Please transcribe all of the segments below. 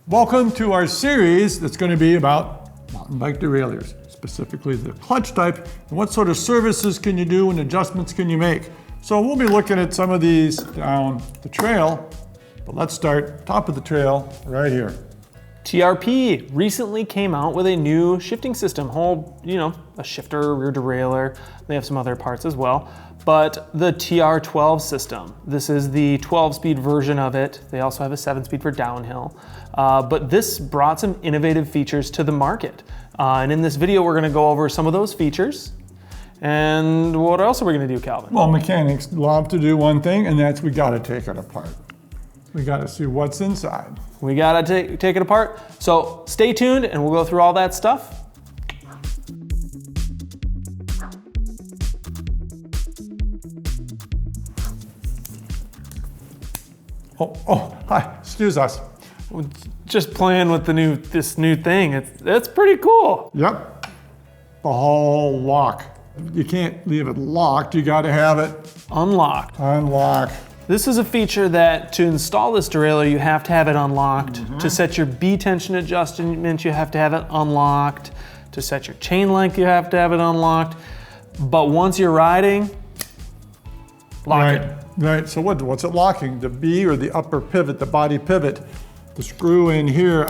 Welcome to our series that's going to be about mountain bike derailleurs, specifically the clutch type, and what sort of services can you do and adjustments can you make. So we'll be looking at some of these down the trail, but let's start top of the trail right here. TRP recently came out with a new shifting system, a shifter, rear derailleur. They have some other parts as well, but the TR12 system. This is the 12-speed version of it. They also have a 7-speed for downhill, but this brought some innovative features to the market. And in this video, we're gonna go over some of those features. And what else are we gonna do, Calvin? Well, mechanics love to do one thing, and that's we gotta take it apart. We gotta see what's inside. We gotta take it apart. So stay tuned and we'll go through all that stuff. Hi, excuse us. Just playing with this new thing. It's pretty cool. Yep, the whole lock. You can't leave it locked, you gotta have it Unlocked. unlocked. This is a feature that to install this derailleur, you have to have it unlocked. To set your B tension adjustment, you have to have it unlocked. To set your chain length, you have to have it unlocked. But once you're riding, lock it. Right, so what's it locking? The B or the upper pivot, the body pivot? The screw in here,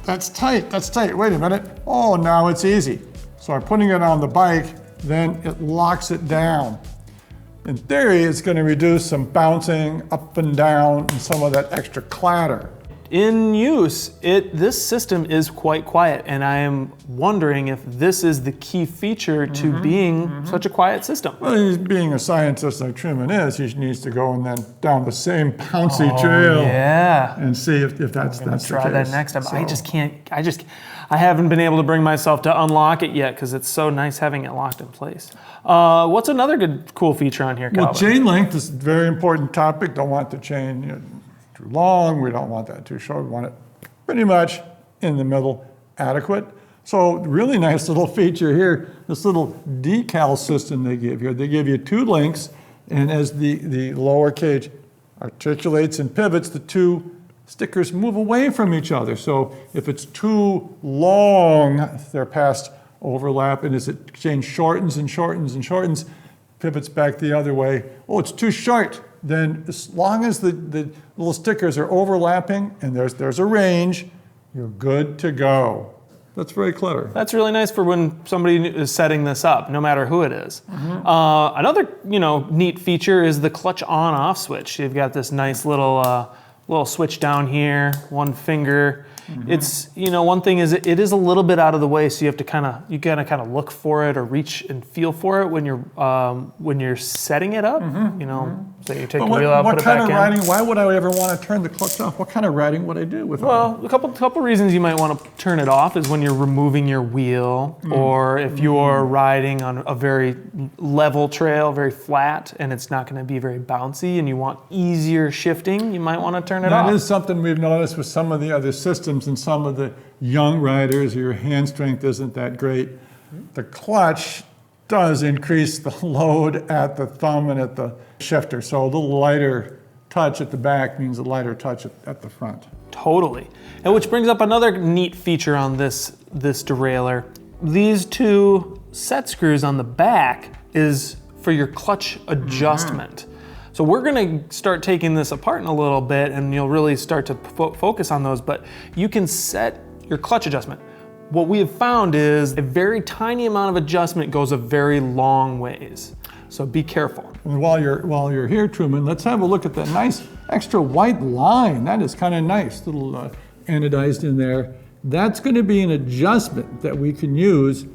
that's tight, wait a minute. Oh, now it's easy. So I'm putting it on the bike, then it locks it down. In theory, it's going to reduce some bouncing up and down and some of that extra clatter. In use, this system is quite quiet, and I am wondering if this is the key feature to being such a quiet system. Well, being a scientist like Truman is, he needs to go and then down the same bouncy trail and see if that's the case. Try that next time. So. I haven't been able to bring myself to unlock it yet because it's so nice having it locked in place. What's another cool feature on here, Calvin? Well, chain length is a very important topic. Don't want the chain too long. We don't want that too short. We want it pretty much in the middle, adequate. So really nice little feature here, this little decal system they give here. They give you two links, and as the lower cage articulates and pivots, the two stickers move away from each other. So if it's too long, they're past overlap, and as it chain shortens and shortens and shortens, pivots back the other way. Oh, it's too short. Then as long as the little stickers are overlapping and there's a range, you're good to go. That's very clever. That's really nice for when somebody is setting this up, no matter who it is. Another neat feature is the clutch on-off switch. You've got this nice little switch down here, one finger. It's, one thing is it is a little bit out of the way, so you have to kind of look for it or reach and feel for it when you're setting it up. So you take the wheel out, put it back in. What kind of riding? Why would I ever want to turn the clutch off? What kind of riding would I do with it? Well, a couple reasons you might want to turn it off is when you're removing your wheel, or if you're riding on a very level trail, very flat, and it's not going to be very bouncy, and you want easier shifting, you might want to turn it off. That is something we've noticed with some of the other systems and some of the young riders. Your hand strength isn't that great. The clutch does increase the load at the thumb and at the shifter. So a little lighter touch at the back means a lighter touch at the front. Totally. And which brings up another neat feature on this derailleur. These two set screws on the back is for your clutch adjustment. So we're gonna start taking this apart in a little bit, and you'll really start to focus on those, but you can set your clutch adjustment. What we have found is a very tiny amount of adjustment goes a very long ways. So be careful. And while you're here, Truman, let's have a look at that nice extra white line. That is kind of nice, little anodized in there. That's gonna be an adjustment that we can use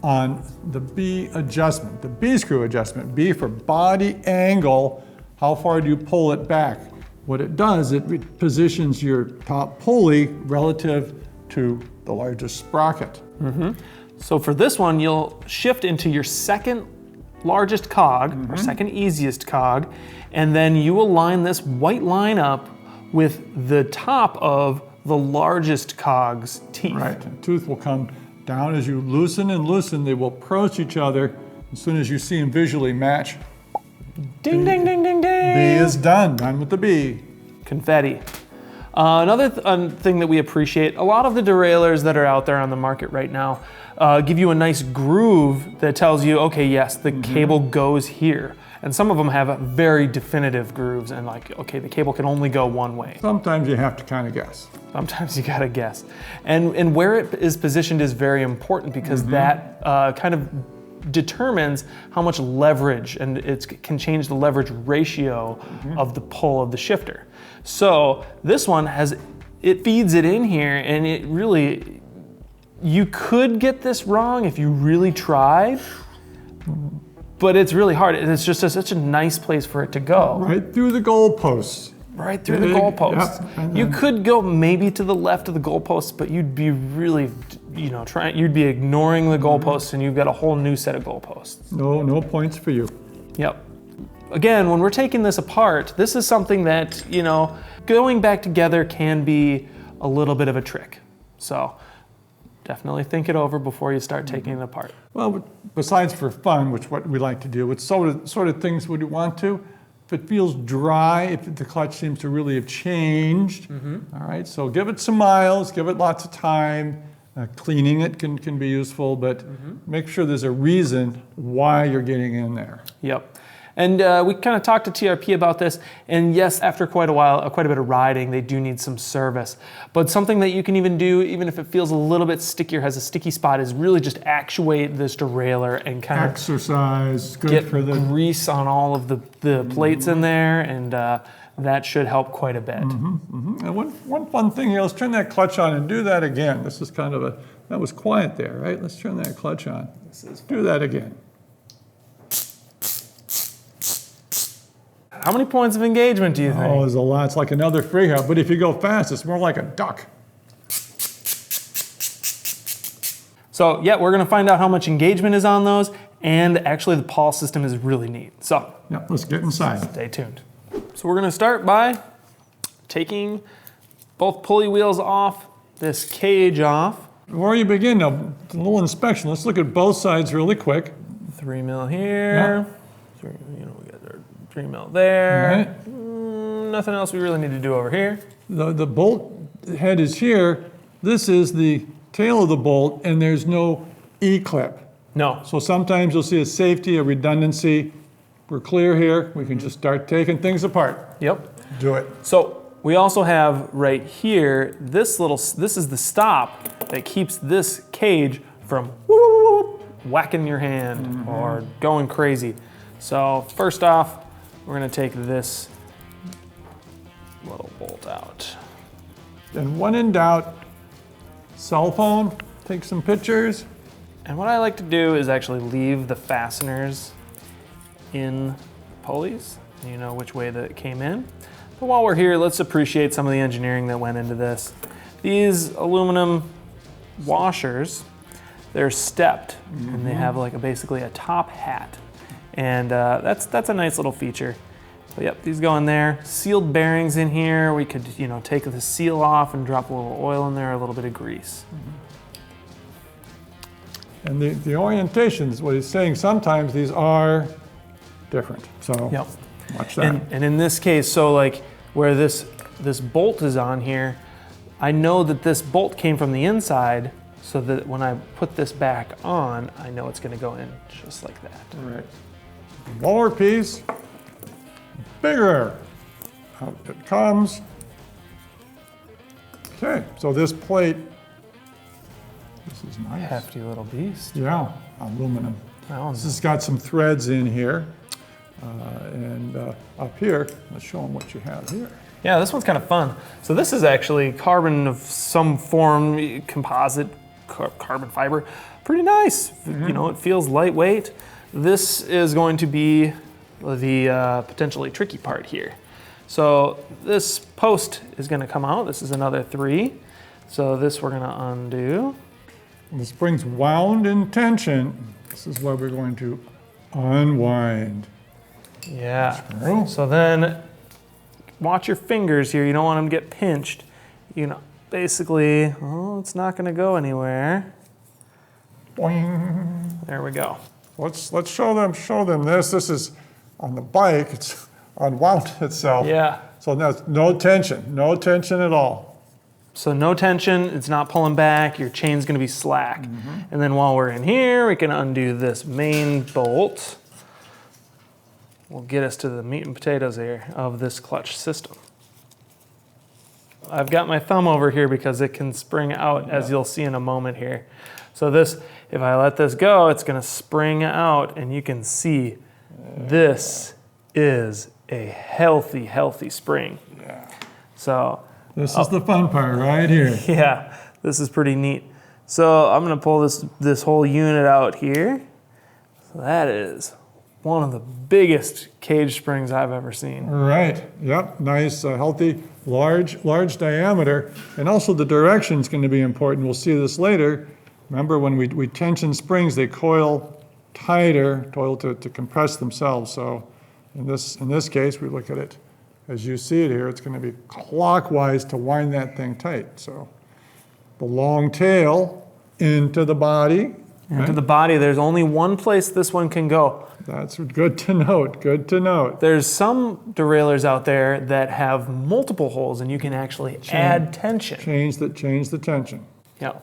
on the B adjustment, the B screw adjustment. B for body angle. How far do you pull it back? What it does, it positions your top pulley relative to the largest sprocket. So for this one, you'll shift into your second largest cog, or second easiest cog, and then you will line this white line up with the top of the largest cog's teeth. Right, and tooth will come down as you loosen and loosen. They will approach each other. As soon as you see them visually match, Ding, ding, ding, ding, ding. B is done with the B. Confetti. Another thing that we appreciate, a lot of the derailleurs that are out there on the market right now give you a nice groove that tells you, okay, yes, the cable goes here. And some of them have very definitive grooves and like, okay, the cable can only go one way. Sometimes you have to kind of guess. Sometimes you gotta guess. And where it is positioned is very important because that kind of determines how much leverage, and it can change the leverage ratio of the pull of the shifter. So this one it feeds it in here, and it really, you could get this wrong if you really tried, but it's really hard. It's just such a nice place for it to go. Right through the goalposts. Right through the goalposts. Yep. You could go maybe to the left of the goalposts, but you'd be really, you'd be ignoring the goalposts, and you've got a whole new set of goalposts. No points for you. Yep. Again, when we're taking this apart, this is something that, going back together can be a little bit of a trick. So definitely think it over before you start taking it apart. Well, besides for fun, which what we like to do, it's sort of things we want to. If it feels dry, if the clutch seems to really have changed, all right, so give it some miles, give it lots of time. Cleaning it can be useful, but make sure there's a reason why you're getting in there. Yep. And we kind of talked to TRP about this, and yes, after quite a bit of riding, they do need some service. But something that you can even do, even if it feels a little bit stickier, has a sticky spot, is really just actuate this derailleur and kind Exercise, good get for the grease on all of the plates in there, and that should help quite a bit. And one fun thing here, let's turn that clutch on and do that again. This is kind of that was quiet there, right? Let's turn that clutch on. Do that again. How many points of engagement do you think? Oh, there's a lot. It's like another free hub, but if you go fast, it's more like a duck. So yeah, we're gonna find out how much engagement is on those, and actually the pawl system is really neat. So Yeah, let's get inside. stay tuned. So we're gonna start by taking both pulley wheels off, this cage off. Before you begin, a little inspection. Let's look at both sides really quick. 3 mil here. We got our 3 mil there. All right. Nothing else we really need to do over here. The bolt head is here. This is the tail of the bolt, and there's no E-clip. No. So sometimes you'll see a safety, a redundancy. We're clear here. We can just start taking things apart. Yep. Do it. So we also have right here, this is the stop that keeps this cage from whacking your hand or going crazy. So first off, we're gonna take this little bolt out. And when in doubt, cell phone, take some pictures. And what I like to do is actually leave the fasteners in pulleys. You know which way that it came in. But while we're here, let's appreciate some of the engineering that went into this. These aluminum washers, they're stepped, and they have like basically a top hat. And that's a nice little feature. But yep, these go in there. Sealed bearings in here. We could, take the seal off and drop a little oil in there, a little bit of grease. And the orientations, what he's saying, sometimes these are different. So Yep. watch that. And in this case, so like where this bolt is on here, I know that this bolt came from the inside, so that when I put this back on, I know it's gonna go in just like that. All right. Lower piece, bigger. Out it comes. Okay, so this plate, this is nice. Hefty little beast. Yeah, aluminum. That one's- This has got some threads in here. And up here, let's show them what you have here. Yeah, this one's kind of fun. So this is actually carbon of some form, composite carbon fiber. Pretty nice. It feels lightweight. This is going to be the potentially tricky part here. So this post is going to come out. This is another 3. So this we're going to undo. And the spring's wound in tension. This is where we're going to unwind. Yeah. Screw. So then watch your fingers here. You don't want them to get pinched. Basically, it's not going to go anywhere. Boing. There we go. Let's show them this. This is on the bike. It's unwound itself. Yeah. So that's no tension at all. So no tension, it's not pulling back, your chain's gonna be slack. And then while we're in here, we can undo this main bolt. Will get us to the meat and potatoes here of this clutch system. I've got my thumb over here because it can spring out, as you'll see in a moment here. So this, if I let this go, it's gonna spring out, and you can see this is a healthy, healthy spring. Yeah. So, This is the fun part right here. yeah, this is pretty neat. So I'm gonna pull this whole unit out here. So that is one of the biggest cage springs I've ever seen. Right, yep, nice, healthy, large diameter. And also the direction's gonna be important. We'll see this later. Remember when we tension springs, they coil tighter, to compress themselves. So in this case, we look at it, as you see it here, it's gonna be clockwise to wind that thing tight. So the long tail into the body. Into the body, there's only one place this one can go. That's good to note, good to note. There's some derailleurs out there that have multiple holes, and you can actually add tension. Change the tension. Yeah.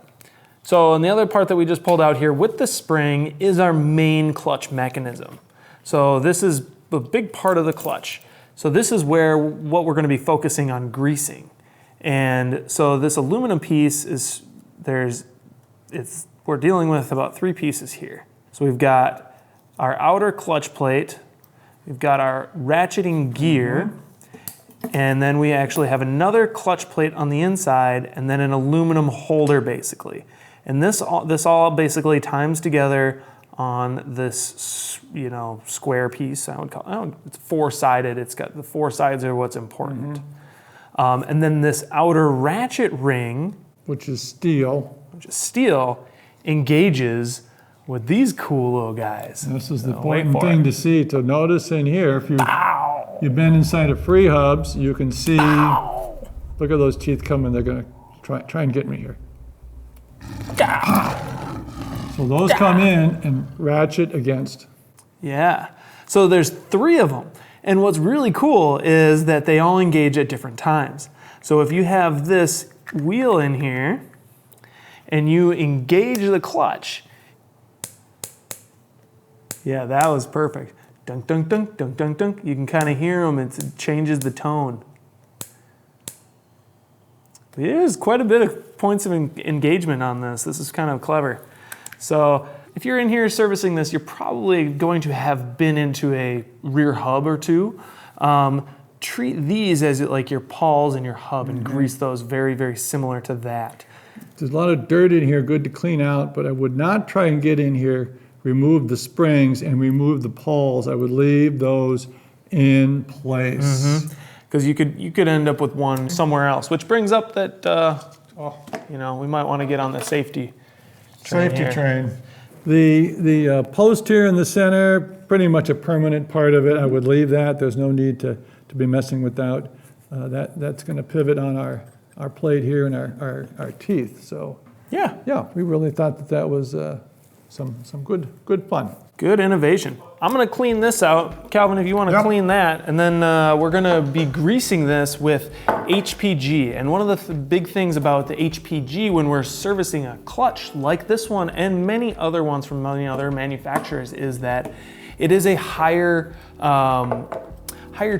So, and the other part that we just pulled out here with the spring is our main clutch mechanism. So this is a big part of the clutch. So this is what we're going to be focusing on greasing. And so this aluminum piece is, we're dealing with about 3 pieces here. So we've got our outer clutch plate, we've got our ratcheting gear, and then we actually have another clutch plate on the inside, and then an aluminum holder basically. And this all basically times together on this, square piece. I would call it. It's 4-sided. It's got the 4 sides are what's important. And then this outer ratchet ring, Which is steel. engages with these cool little guys. This is the Wait important for thing it. to see. To notice in here, if you've been inside of free hubs, you can see, look at those teeth coming. They're gonna try and get me here. So those come in and ratchet against. Yeah. So there's 3 of them. And what's really cool is that they all engage at different times. So if you have this wheel in here and you engage the clutch, yeah, that was perfect. Dunk, dunk, dunk, dunk, dunk, dunk. You can kind of hear them. It changes the tone. There's quite a bit of points of engagement on this. This is kind of clever. So if you're in here servicing this, you're probably going to have been into a rear hub or 2. Treat these as like your pawls and your hub and grease those very, very similar to that. There's a lot of dirt in here, good to clean out, but I would not try and get in here, remove the springs and remove the pawls. I would leave those in place. Because you could end up with one somewhere else, which brings up that we might want to get on the safety train. The post here in the center, pretty much a permanent part of it. I would leave that. There's no need to be messing with that. That's going to pivot on our plate here and our teeth. So yeah, we really thought that was some good fun. Good innovation. I'm gonna clean this out. Calvin, if you wanna clean that, and then we're gonna be greasing this with HPG. And one of the big things about the HPG when we're servicing a clutch like this one and many other ones from many other manufacturers is that it is a higher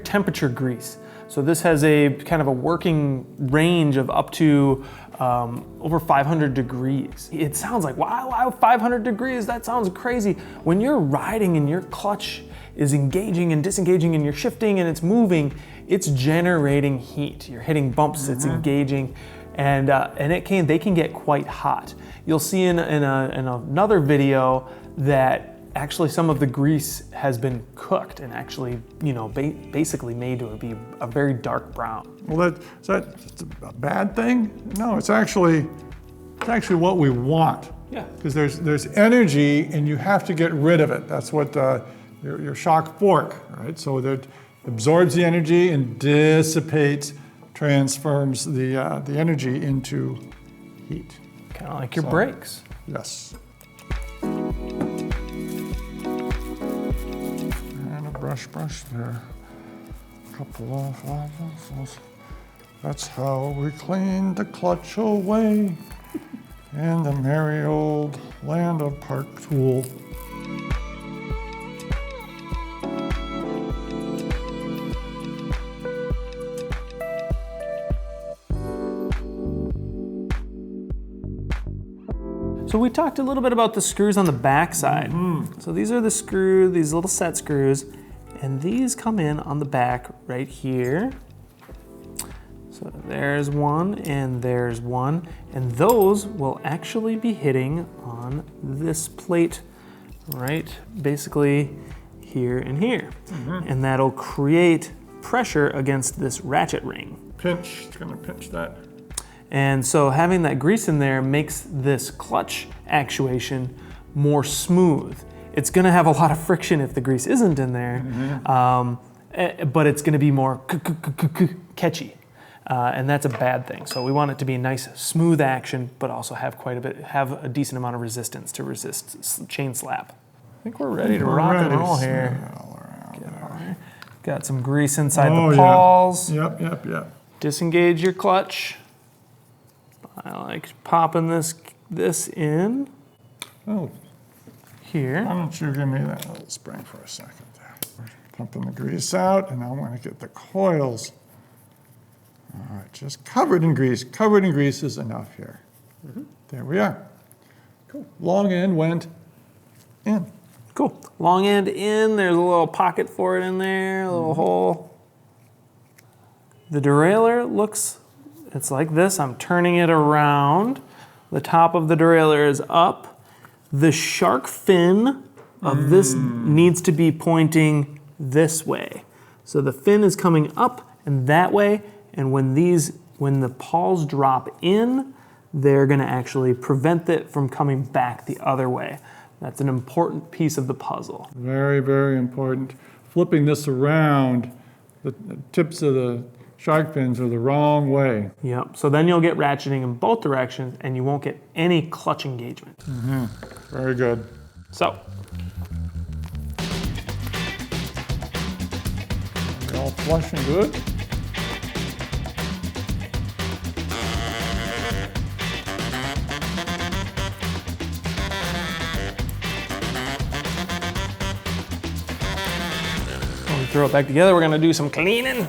temperature grease. So this has a kind of a working range of up to over 500 degrees. It sounds like, wow, 500 degrees, that sounds crazy. When you're riding and your clutch is engaging and disengaging and you're shifting and it's moving, it's generating heat. You're hitting bumps, it's engaging, and they can get quite hot. You'll see in another video that actually some of the grease has been cooked and actually, basically made to be a very dark brown. Well, is that a bad thing? No, it's actually what we want. Yeah. Because there's energy and you have to get rid of it. That's what your shock fork, right? So that absorbs the energy and dissipates, transforms the energy into heat. Kind of like your brakes. Yes. And a brush there. couple of that's how we clean the clutch away in the merry old land of Park Tool. So we talked a little bit about the screws on the back side. So these are these little set screws, and these come in on the back right here. So there's one and there's one, and those will actually be hitting on this plate right basically here and here. And that'll create pressure against this ratchet ring. Pinch, it's gonna pinch that. And so having that grease in there makes this clutch actuation more smooth. It's gonna have a lot of friction if the grease isn't in there, but it's gonna be more catchy. And that's a bad thing. So we want it to be a nice, smooth action, but also have have a decent amount of resistance to resist chain slap. I think we're ready to rock and roll here. Got some grease inside the pawls. Yep. Disengage your clutch. I like popping this in. Oh, here. why don't you give me that little spring for a second there. Pumping the grease out, and I want to get the coils. All right, just covered in grease. Covered in grease is enough here. There we are. Cool. Long end went in. Cool. Long end in, there's a little pocket for it in there, a little hole. The derailleur looks, it's like this. I'm turning it around. The top of the derailleur is up. The shark fin of this needs to be pointing this way. So the fin is coming up and that way, and when the pawls drop in, they're gonna actually prevent it from coming back the other way. That's an important piece of the puzzle. Very, very important. Flipping this around, the tips of the shark fins are the wrong way. Yep, so then you'll get ratcheting in both directions and you won't get any clutch engagement. Very good. So, They're all flush and good. when we throw it back together, we're gonna do some cleaning.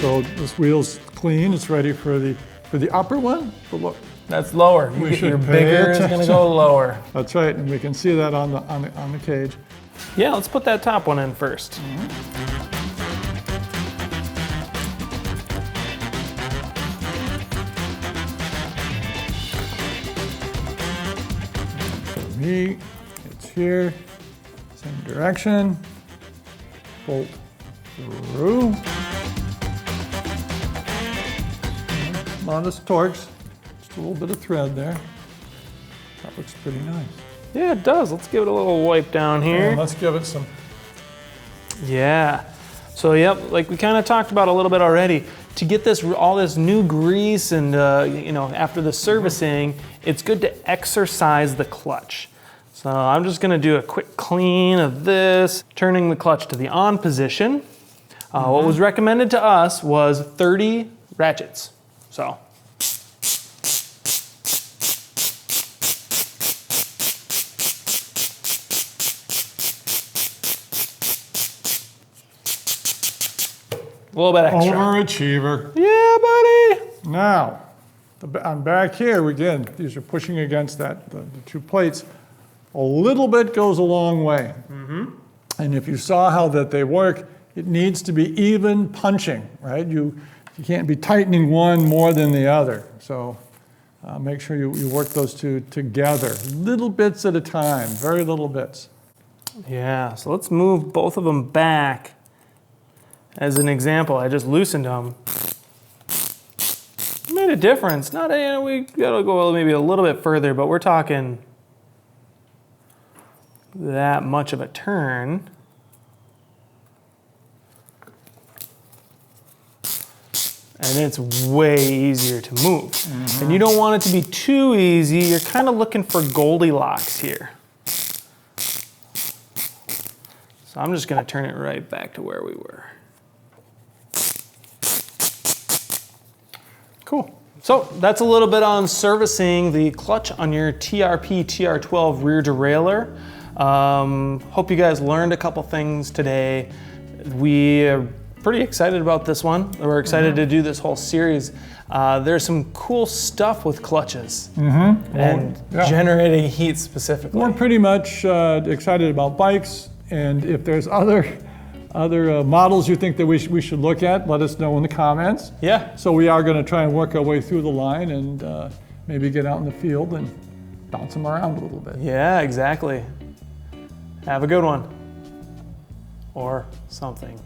So this wheel's clean. It's ready for the upper one. But look, That's lower. We Your should pay bigger is gonna attention. go lower. that's right, and we can see that on the cage. Yeah, let's put that top one in first. For me, it's here, same direction. Bolt through. Modest torques, just a little bit of thread there. That looks pretty nice. Yeah, it does. Let's give it a little wipe down here. And let's give it some. Yeah. So yep, like we kind of talked about a little bit already. To get all this new grease and after the servicing, it's good to exercise the clutch. So I'm just gonna do a quick clean of this, turning the clutch to the on position. What was recommended to us was 30 ratchets. So. A little bit extra. Overachiever. Yeah, buddy. Now, on back here, again, these are pushing against the two plates. A little bit goes a long way. And if you saw how that they work, it needs to be even punching, right? You can't be tightening one more than the other. So make sure you work those two together, little bits at a time, very little bits. Yeah, so let's move both of them back. As an example, I just loosened them. Made a difference. Not, we gotta go maybe a little bit further, but we're talking that much of a turn. And it's way easier to move. And you don't want it to be too easy. You're kind of looking for Goldilocks here. So I'm just gonna turn it right back to where we were. Cool. So that's a little bit on servicing the clutch on your TRP TR-12 rear derailleur. Hope you guys learned a couple things today. We are pretty excited about this one. We're excited to do this whole series. There's some cool stuff with clutches and generating heat specifically. We're pretty much excited about bikes, and if there's other models you think that we should look at, let us know in the comments. Yeah. So we are going to try and work our way through the line and maybe get out in the field and bounce them around a little bit. Yeah, exactly. Have a good one. Or something.